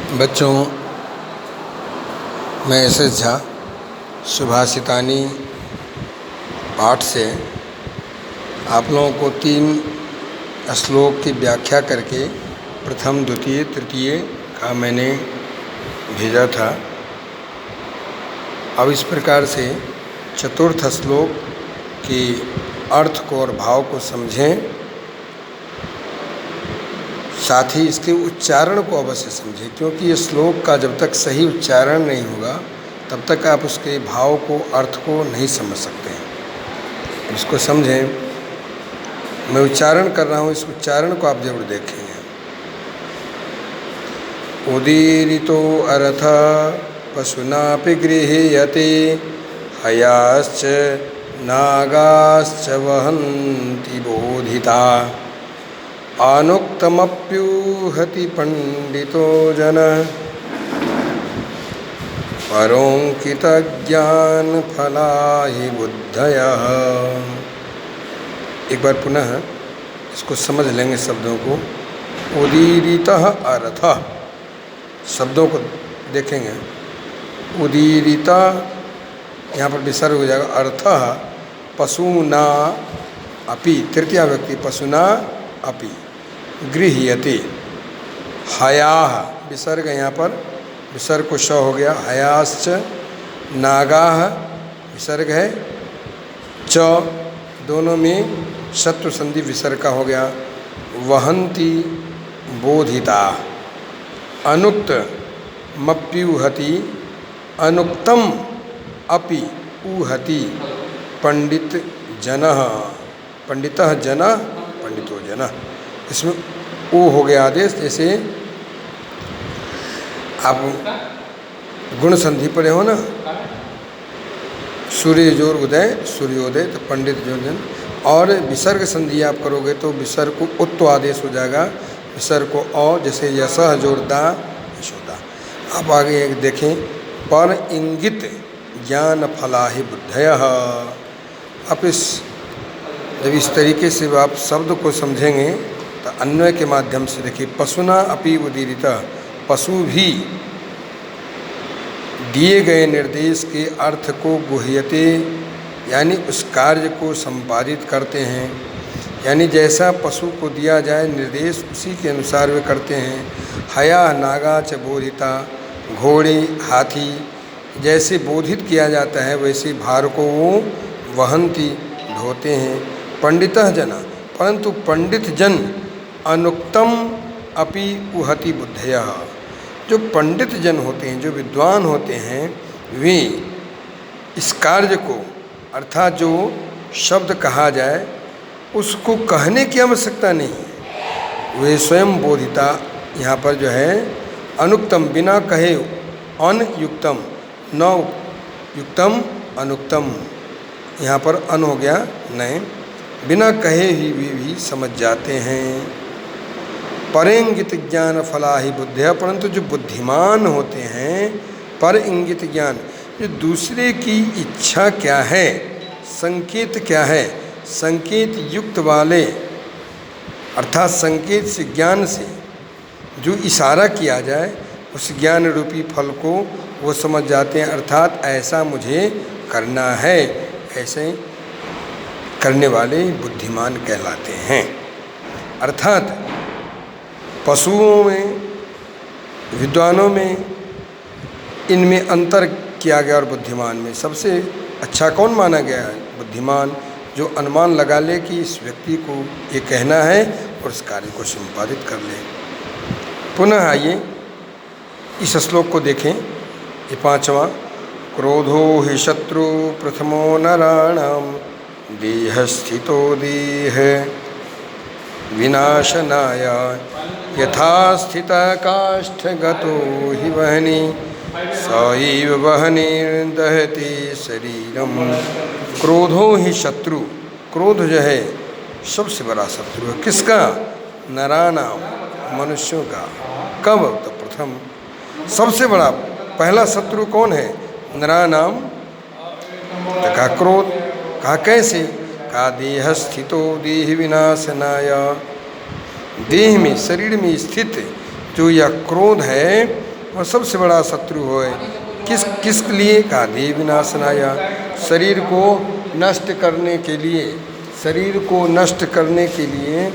बच्चों, मैं एस.एस. झा सुभाषितानी पाठ से आप लोगों को 3 श्लोक की व्याख्या करके प्रथम, द्वितीय, तृतीय का मैंने भेजा था। अब इस प्रकार से चतुर्थ श्लोक के अर्थ को और भाव को समझें, साथ ही इसके उच्चारण को अवश्य समझें, क्योंकि ये श्लोक का जब तक सही उच्चारण नहीं होगा तब तक आप उसके भाव को, अर्थ को नहीं समझ सकते हैं। इसको समझें। मैं उच्चारण कर रहा हूँ, इस उच्चारण को आप जरूर देखें। उदीरितो अर्थ पशुनापि गृह्यते हयाश्च नागाश्च वहन्ति बोधिता अनुक्तमप्युहति पंडितो जन परोंकित ज्ञान फला हि बुद्धयः। एक बार पुनः इसको समझ लेंगे शब्दों को। उदीरितः अर्थ, शब्दों को देखेंगे। उदीरिता यहाँ पर विसर्ग हो जाएगा। अर्थः पशुना अपि, तृतीया व्यक्ति पशुना अपि गृह्यते। हयाः विसर्ग, यहाँ पर विसर्ग को श हो गया। हयाश्च नागाः विसर्ग है। च दोनों में शत्रु संधि विसर्ग का हो गया। वहन्ति बोधिता अनुक्त मप्युहति अनुक्तम अपि उहति पंडित जनः। पंडितः जनः पंडितो जनः, इसमें ओ हो गया आदेश। जैसे आप गुण संधि पढ़े हो ना, सूर्य जोर उदय सूर्योदय, तो पंडित जो जन। और विसर्ग संधि आप करोगे तो विसर्ग को उत्व आदेश हो जाएगा, विसर्ग को अ, जैसे यशः जोड़दा यशोदा। आप आगे एक देखें। पर इंगित ज्ञान फला हि बुद्धयः। आप जब इस तरीके से आप शब्द को समझेंगे तो अन्वय के माध्यम से देखिए। पशुना अपि उदीरितः, पशु भी दिए गए निर्देश के अर्थ को गुह्यते, यानी उस कार्य को संपादित करते हैं। यानी जैसा पशु को दिया जाए निर्देश, उसी के अनुसार वे करते हैं। हया नागा च बोधिता, घोड़े हाथी जैसे बोधित किया जाता है वैसे भार को वो वहन्ति ढोते हैं। पंडितः जना, परंतु पंडित जन अनुक्तम अपि उहति बुद्धयः। जो पंडित जन होते हैं, जो विद्वान होते हैं, वे इस कार्य को, अर्थात जो शब्द कहा जाए उसको कहने की आवश्यकता नहीं, वे स्वयं बोधिता। यहाँ पर जो है अनुक्तम, बिना कहे, अनयुक्तम, न युक्तम अनुक्तम, यहाँ पर अन हो गया नहीं, बिना कहे ही वे भी समझ जाते हैं। पर इंगित ज्ञान फला ही बुद्धया, परंतु जो बुद्धिमान होते हैं, पर इंगित ज्ञान, जो दूसरे की इच्छा क्या है, संकेत क्या है, संकेत युक्त वाले, अर्थात संकेत से, ज्ञान से जो इशारा किया जाए उस ज्ञान रूपी फल को वो समझ जाते हैं। अर्थात ऐसा मुझे करना है, ऐसे करने वाले बुद्धिमान कहलाते हैं। अर्थात पशुओं में, विद्वानों में, इनमें अंतर किया गया और बुद्धिमान में सबसे अच्छा कौन माना गया है? बुद्धिमान, जो अनुमान लगा ले कि इस व्यक्ति को ये कहना है और उस कार्य को संपादित कर ले। पुनः आइए इस श्लोक को देखें। ये 5वां। क्रोधो हि शत्रु प्रथमो नराणाम देह स्थितो देह विनाशनाय यथा स्थित काष्ठगतो हि वह्नि सैव वह्निर्दहति शरीरम। क्रोधो ही शत्रु, क्रोध जो है सबसे बड़ा शत्रु है। किसका? नराणाम, मनुष्यों का। कब? तो प्रथम, सबसे बड़ा पहला शत्रु कौन है? नराणाम। तो कहा क्रोध। कहा कैसे? कहा देह स्थितो देह विनाशनाय, देह में, शरीर में स्थित जो यह क्रोध है वह सबसे बड़ा शत्रु है। किस लिए कहा? देह विनाशनाया, शरीर को नष्ट करने के लिए, शरीर को नष्ट करने के लिए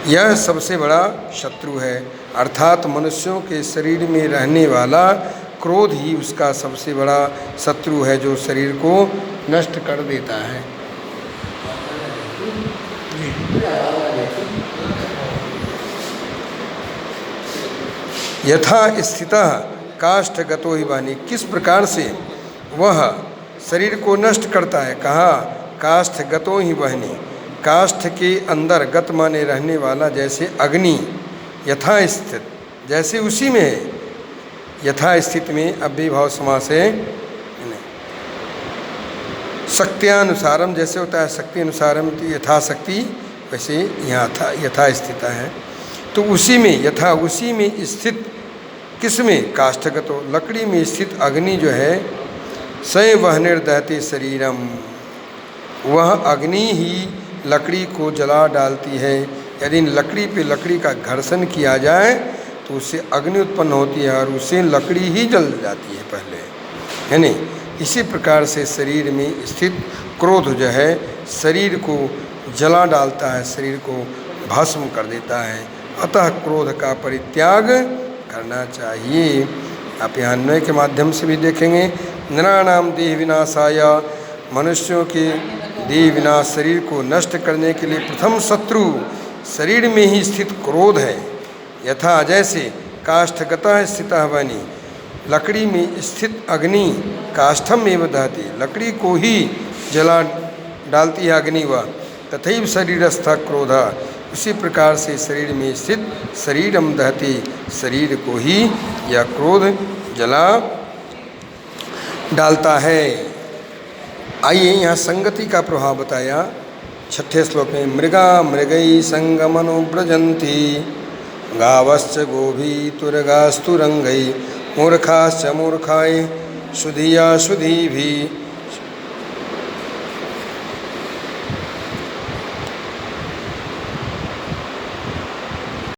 यह सबसे बड़ा शत्रु है। अर्थात मनुष्यों के शरीर में रहने वाला क्रोध ही उसका सबसे बड़ा शत्रु है, जो शरीर को नष्ट कर देता है। यथा स्थितः काष्ठगतो हि वह्नि, किस प्रकार से वह शरीर को नष्ट करता है। कहा काष्ठगतो हि वह्नि, काष्ठ के अंदर गत माने रहने वाला, जैसे अग्नि यथा स्थित, जैसे उसी में है। यथा स्थित में अव्ययीभाव समास है। शक्त्यानुसारम जैसे होता है, शक्ति अनुसारम यथाशक्ति, वैसे यहाँ था यथा स्थित है। तो उसी में, यथा उसी में स्थित, किसमें? काष्ठगतो, लकड़ी में स्थित अग्नि जो है, स वह्निर्दहते शरीरम, वह अग्नि ही लकड़ी को जला डालती है। यदि लकड़ी पे लकड़ी का घर्षण किया जाए तो उससे अग्नि उत्पन्न होती है और उससे लकड़ी ही जल जाती है पहले, है नहीं। इसी प्रकार से शरीर में स्थित क्रोध जो है शरीर को जला डालता है, शरीर को भस्म कर देता है। अतः क्रोध का परित्याग करना चाहिए। आप यहाँ अन्वय के माध्यम से भी देखेंगे। नराणाम देह विनाशाय, मनुष्यों के देह विनाश, शरीर को नष्ट करने के लिए प्रथम शत्रु शरीर में ही स्थित क्रोध है। यथा जैसे काष्ठगतः स्थितः वह्नि, लकड़ी में स्थित अग्नि काष्ठम एव दहति, लकड़ी को ही जला डालती है अग्नि, वह तथैव शरीरस्थ क्रोध, उसी प्रकार से शरीर में स्थित शरीरम दहति, शरीर को ही यह क्रोध जला डालता है। आइए यहाँ संगति का प्रभाव बताया 6ठे श्लोक में। मृगा मृगै संगमनुव्रजन्ति, गावश्च गोभीतुरगास्तुरंगै, मूर्खाश्च मूर्खाय सुधिया सुधीभिः,